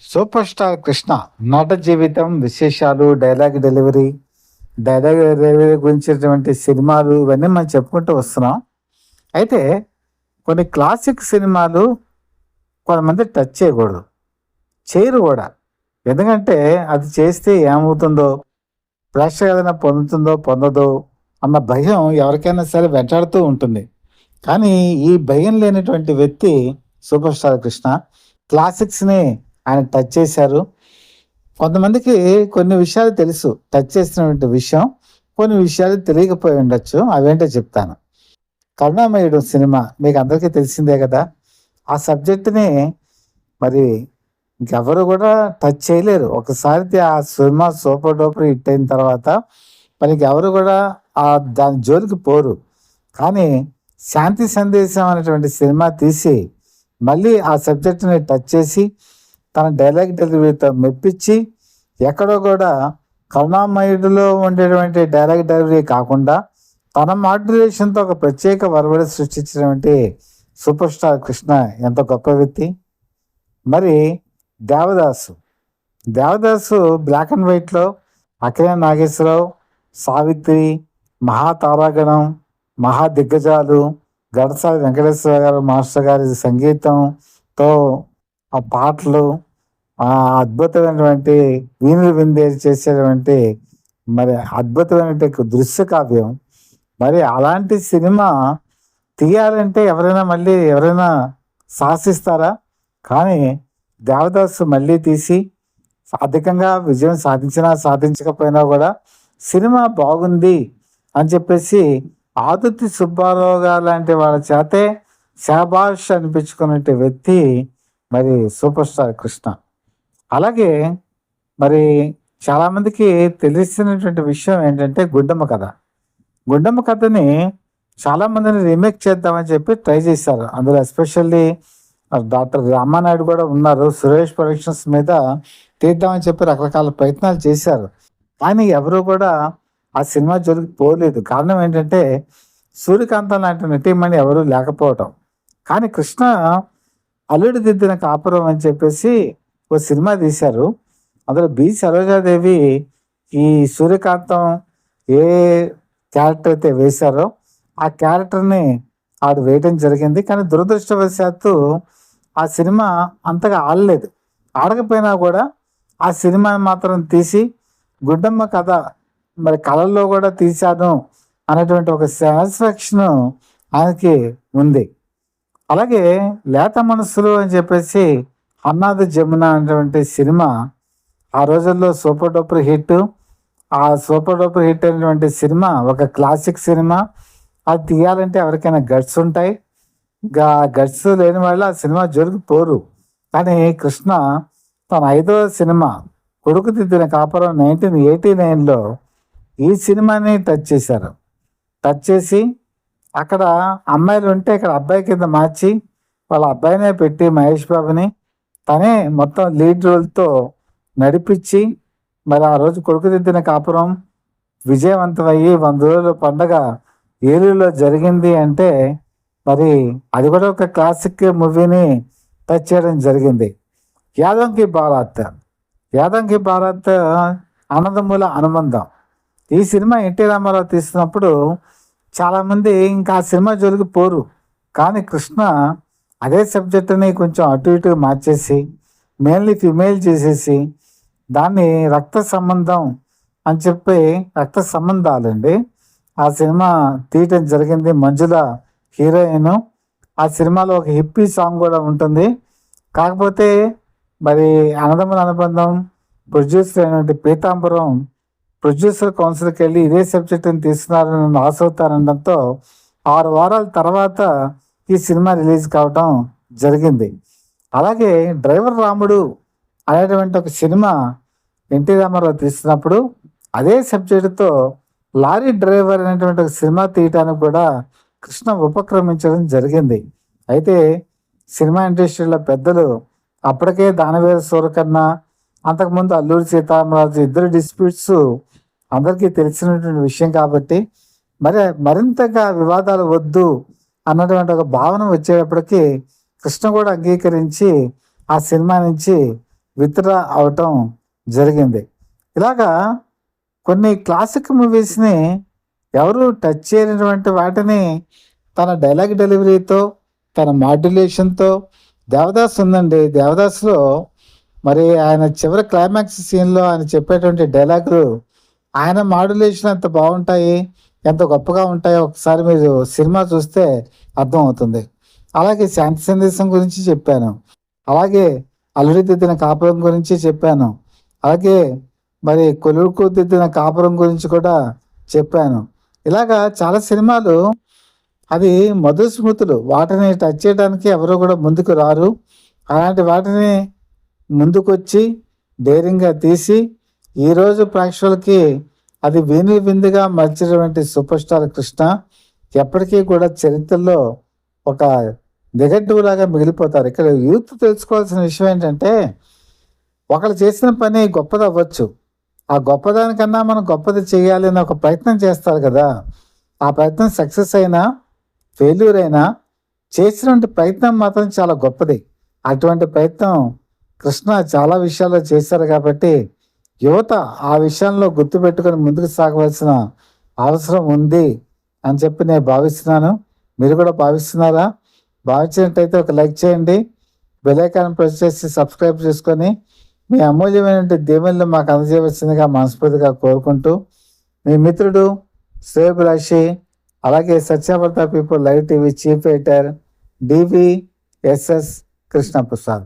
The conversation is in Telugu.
సూపర్ స్టార్ కృష్ణ నట జీవితం, విశేషాలు, డైలాగ్ డెలివరీ గురించినటువంటి సినిమాలు ఇవన్నీ మనం చెప్పుకుంటూ వస్తున్నాం. అయితే కొన్ని క్లాసిక్ సినిమాలు కొంతమంది టచ్ చేయకూడదు. చేయరు కూడా. ఎందుకంటే అది చేస్తే ఏమవుతుందో, ప్రేక్షకులు ఏదైనా పొందుతుందో, పొందదో అన్న భయం ఎవరికైనా సరే వెంటాడుతూ ఉంటుంది. కానీ ఈ భయం లేనటువంటి వ్యక్తి సూపర్ స్టార్ కృష్ణ. క్లాసిక్స్‌ని ఆయన టచ్ చేశారు. కొంతమందికి కొన్ని విషయాలు తెలుసు. టచ్ చేసినటువంటి విషయం. కొన్ని విషయాలు తెలియకపోయి ఉండొచ్చు. అవేంటో చెప్తాను. 'కరుణామయుడు' సినిమా మీకు అందరికీ తెలిసిందే కదా! ఆ సబ్జెక్ట్‌ని మరి ఇంకెవరు కూడా టచ్ చేయలేరు. ఒకసారి ఆ సినిమా సూపర్ డూపర్ హిట్ అయిన తర్వాత మనకి ఎవరు కూడా దాని జోలికి పోరు. కానీ 'శాంతి సందేశం' అనేటువంటి సినిమా తీసి మళ్ళీ ఆ సబ్జెక్ట్‌ని టచ్ చేసి తన డైలాగ్ డెలివరీతో మెప్పించి ఎక్కడో కూడా 'కరుణామయుడులో' ఉండేటువంటి డైలాగ్ డెలివరీ కాకుండా తన మాడ్యులేషన్‌తో ఒక ప్రత్యేక ఒరవడి సృష్టించినటువంటి సూపర్ స్టార్ కృష్ణ ఎంత గొప్ప వ్యక్తి. మరి 'దేవదాసు' బ్లాక్ అండ్ వైట్‌లో అక్కినేని నాగేశ్వరరావు, సావిత్రి, మహాతారాగణం, మహా దిగ్గజాలు, ఘంటసాల వెంకటేశ్వర గారు మాస్టర్ గారి సంగీతంతో ఆ పాటలు, అద్భుతమైనటువంటి వీణులు విందేసి చేసేటువంటి మరి అద్భుతమైనటువంటి దృశ్య కావ్యం. మరి అలాంటి సినిమా తీయాలంటే ఎవరైనా సాహసిస్తారా? కానీ 'దేవదాసు' మళ్ళీ తీసి అధికంగా విజయం సాధించినా, సాధించకపోయినా కూడా సినిమా బాగుంది అని చెప్పేసి ఆదుర్తి సుబ్బారావు గారు లాంటి వాళ్ళ చేతే శాబాష్ అనిపించుకునే వ్యక్తి మరి సూపర్ స్టార్ కృష్ణ. అలాగే మరి చాలామందికి తెలిసినటువంటి విషయం ఏంటంటే 'గుండమ్మ కథ'. 'గుండమ్మ కథని' చాలామందిని రీమేక్ చేద్దామని చెప్పి ట్రై చేశారు. అందులో ఎస్పెషల్లీ డాక్టర్ రామానాయుడు కూడా ఉన్నారు. సురేష్ ప్రొడక్షన్స్ మీద తీద్దామని చెప్పి రకరకాల ప్రయత్నాలు చేశారు. కానీ ఎవరు కూడా ఆ సినిమా జోలికి పోలేదు. కారణం ఏంటంటే సూర్యకాంతం లాంటి నటీమణి ఎవరూ లేకపోవటం. కానీ కృష్ణ అల్లుడు దిద్దిన కాపురం అని చెప్పేసి ఓ సినిమా తీశారు. అందులో బి సరోజాదేవి ఈ సూర్యకాంతం ఏ క్యారెక్టర్ అయితే వేశారో ఆ క్యారెక్టర్ని ఆవిడ వేయటం జరిగింది. కానీ దురదృష్టవశాత్తు ఆ సినిమా అంతగా ఆడలేదు. ఆడకపోయినా కూడా ఆ సినిమాని మాత్రం తీసి 'గుండమ్మ కథ' మరి కళల్లో కూడా తీశాను అనేటువంటి ఒక సాటిస్ఫాక్షన్ ఆయనకి ఉంది. అలాగే 'లేత మనసులు' అని చెప్పేసి 'అన్నాది జమున' అనేటువంటి సినిమా ఆ రోజుల్లో సూపర్ డూపర్ హిట్. ఆ సూపర్ డూపర్ హిట్ అయినటువంటి సినిమా ఒక క్లాసిక్ సినిమా. అది తీయాలంటే ఎవరికైనా గట్స్ ఉంటాయి. గట్స్ లేని వాళ్ళు ఆ సినిమా జోలికి పోరు. కానీ కృష్ణ తన 5వ సినిమా 'కొడుకు దిద్దిన కాపురం' 1989లో ఈ సినిమాని టచ్ చేశారు. టచ్ చేసి అక్కడ అమ్మాయిలు ఉంటే ఇక్కడ అబ్బాయి కింద మార్చి వాళ్ళ అబ్బాయినే పెట్టి మహేష్ బాబుని తనే మొత్తం లీడ్ రోల్తో నడిపించి మరి ఆ రోజు 'కొడుకు దిద్దిన కాపురం' విజయవంతమయ్యి 100 రోజుల పండగ ఏలూరులో జరిగింది అంటే మరి అది కూడా ఒక క్లాసిక్ మూవీని టచ్ చేయడం జరిగింది. 'యాదంకి బారాత్' అన్నదమ్ముల అనుబంధం. ఈ సినిమా ఎన్టీ రామారావు తీసినప్పుడు చాలామంది ఇంకా ఆ సినిమా జోలికి పోరు. కానీ కృష్ణ అదే సబ్జెక్టుని కొంచెం అటు ఇటు మార్చేసి మేల్ని ఫిమేల్ చేసేసి దాన్ని రక్త సంబంధం అని చెప్పి రక్త సంబంధాలండి ఆ సినిమా తీయటం జరిగింది. మంజుల హీరోయిన్. ఆ సినిమాలో ఒక హిప్పీ సాంగ్ కూడా ఉంటుంది. కాకపోతే మరి అన్నదమ్ముల అనుబంధం ప్రొడ్యూసర్ అయినటువంటి పీతాంబరం ప్రొడ్యూసర్ కౌన్సిల్కి వెళ్ళి ఇదే సబ్జెక్టుని తీస్తున్నారని నన్ను ఆశవుతానడంతో 6 వారాల తర్వాత ఈ సినిమా రిలీజ్ కావటం జరిగింది. అలాగే 'డ్రైవర్ రాముడు' అనేటువంటి ఒక సినిమా ఎన్టీ రామారావు తీసినప్పుడు అదే సబ్జెక్టుతో లారీ డ్రైవర్ అనేటువంటి ఒక సినిమా తీయటానికి కూడా కృష్ణ ఉపక్రమించడం జరిగింది. అయితే సినిమా ఇండస్ట్రీలో పెద్దలు అప్పటికే దానవేరు సూరకర్ణ, అంతకుముందు అల్లూరి సీతారామరాజు ఇద్దరు డిస్ప్యూట్స్ అందరికీ తెలిసినటువంటి విషయం కాబట్టి మరింతగా వివాదాలు వద్దు అన్నటువంటి ఒక భావన వచ్చేటప్పటికి కృష్ణ కూడా అంగీకరించి ఆ సినిమా నుంచి విత్డ్రా అవటం జరిగింది. ఇలాగా కొన్ని క్లాసిక్ మూవీస్ని ఎవరు టచ్ చేయనటువంటి వాటిని తన డైలాగ్ డెలివరీతో, తన మాడ్యులేషన్తో, దేవదాస్ ఉందండి. దేవదాస్లో మరి ఆయన చివరి క్లైమాక్స్ సీన్లో ఆయన చెప్పేటువంటి డైలాగులు, ఆయన మాడ్యులేషన్ ఎంత బాగుంటాయి, ఎంత గొప్పగా ఉంటాయో ఒకసారి మీరు సినిమా చూస్తే అర్థమవుతుంది. అలాగే శాంతి సందేశం గురించి చెప్పాను, అలాగే అల్లుడి దిద్దిన కాపురం గురించి చెప్పాను, అలాగే మరి కొలువుకు దిద్దిన కాపురం గురించి కూడా చెప్పాను. ఇలాగా చాలా సినిమాలు అది మధుర స్మృతులు, వాటిని టచ్ చేయడానికి ఎవరు కూడా ముందుకు రారు. అలాంటి వాటిని ముందుకొచ్చి డేరింగ్గా తీసి ఈరోజు ప్రేక్షకులకి అది వీణి విందుగా మర్చినటువంటి సూపర్ స్టార్ కృష్ణ ఎప్పటికీ కూడా చరిత్రలో ఒక నెగటివ్ లాగా మిగిలిపోతారు. ఇక్కడ యూత్ తెలుసుకోవాల్సిన విషయం ఏంటంటే, ఒకళ్ళు చేసిన పని గొప్పది అవ్వచ్చు, ఆ గొప్పదానికన్నా మనం గొప్పది చేయాలి అని ఒక ప్రయత్నం చేస్తారు కదా. ఆ ప్రయత్నం సక్సెస్ అయినా ఫెయిల్యూర్ అయినా చేసినటువంటి ప్రయత్నం మాత్రం చాలా గొప్పది. అటువంటి ప్రయత్నం కృష్ణ చాలా విషయాల్లో చేశారు కాబట్టి యువత ఆ విషయంలో గుర్తుపెట్టుకొని ముందుకు సాగవలసిన అవసరం ఉంది అని చెప్పి నేను భావిస్తున్నాను. మీరు కూడా భావిస్తున్నారా? భావించినట్టయితే ఒక లైక్ చేయండి, బెల్ ఐకాన్ ప్రెస్ చేసి సబ్స్క్రైబ్ చేసుకొని మీ అమూల్యమైన దీవెనలు మాకు అందజేయవలసిందిగా మనస్ఫూర్తిగా కోరుకుంటూ, మీ మిత్రుడు శ్రేయభిలాషి, అలాగే Satyavartha people live TV chief editor DVSS Krishnaprasad.